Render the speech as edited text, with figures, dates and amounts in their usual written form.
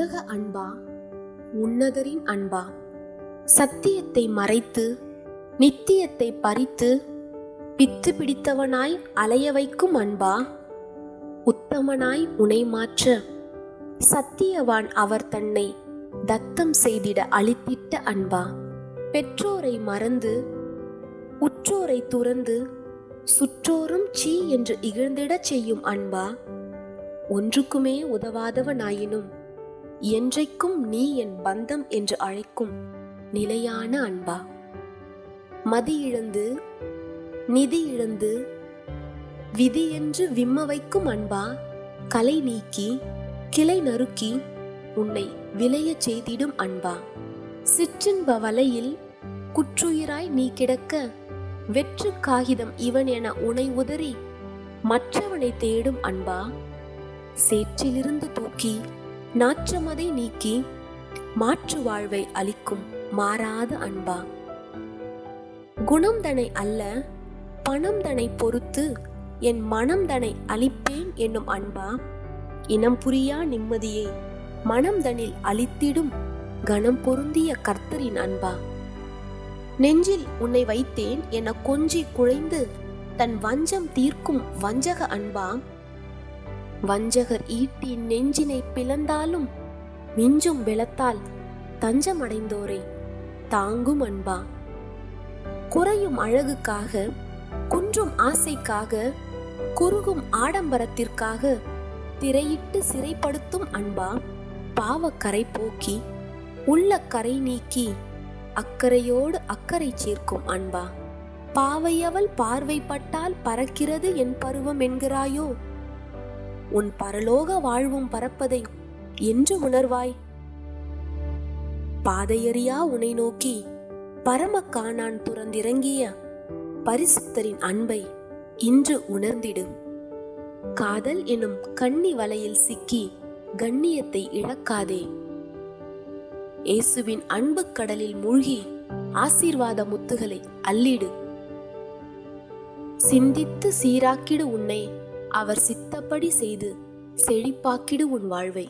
உலக அன்பா, உன்னதரின் அன்பா? சத்தியத்தை மறைத்து நித்தியத்தை பறித்து பித்து பிடித்தவனாய் அலைய வைக்கும் அன்பா? உத்தமனாய் உனை மாற்ற சத்தியவான் அவர் தன்னை தத்தம் செய்திட அளித்திட்ட அன்பா? பெற்றோரை மறந்து உற்றோரை துறந்து சுற்றோரும் சீ என்று இகழ்ந்திடச் செய்யும் அன்பா? ஒன்றுக்குமே உதவாதவனாயினும் என்றைக்கும் நீ என் பந்தம் என்று அழைக்கும் நிலையான அன்பா? மதி இழந்து நிதி இழந்து விதி என்று விம்ம வைக்கும் அன்பா? கலை நீக்கி கிளை நறுக்கி உன்னை விளையச் செய்திடும் அன்பா? சிற்றின்ப வலையில் குற்றுயிராய் நீ கிடக்க வெற்று காகிதம் இவன் என உனை உதறி மற்றவனை தேடும் அன்பா? சேற்றிலிருந்து தூக்கி நாற்றமதை நீக்கி மாற்று வாழ்வை அளிக்கும் மாறாத அன்பா? குணம் தனை அல்ல பணம் தனை பொறுத்து என் மனம் தனை அளிப்பேன் என்னும் அன்பா? இனம் புரியா நிம்மதியை மனம் தனில் அளித்திடும் கணம் பொருந்திய கர்த்தரின் அன்பா? நெஞ்சில் உன்னை வைத்தேன் என கொஞ்சி குழைந்து தன் வஞ்சம் தீர்க்கும் வஞ்சக அன்பா? வஞ்சகர் ஈட்டி நெஞ்சினை பிளந்தாலும் மிஞ்சும் வெளத்தால் தஞ்சமடைந்தோரை தாங்கும் அன்பா? குறையும் அழகுக்காக குன்றும் ஆசைக்காக குறுகும் ஆடம்பரத்திற்காக திரையிட்டு சிறைப்படுத்தும் அன்பா? பாவக்கரை போக்கி உள்ள கரை நீக்கி அக்கறையோடு அக்கறை சேர்க்கும் அன்பா? பாவையவள் பார்வைப்பட்டால் பறக்கிறது என் பருவம் என்கிறாயோ? உன் பரலோக வாழ்வும் பறப்பதை என்று உணர்வாய்? பாதையறியா உனை நோக்கி பரம காணான் துறந்திறங்கிய பரிசுத்தரின் அன்பை இன்று உணர்ந்திடு. காதல் எனும் கண்ணி வலையில் சிக்கி கண்ணியத்தை இழக்காதே. இயேசுவின் அன்பு கடலில் மூழ்கி ஆசீர்வாத முத்துகளை அள்ளிடு. சிந்தித்து சீராக்கிடு உன்னை அவர் சித்தப்படி செய்து செழிப்பாக்கிடு உன் வாழ்வை.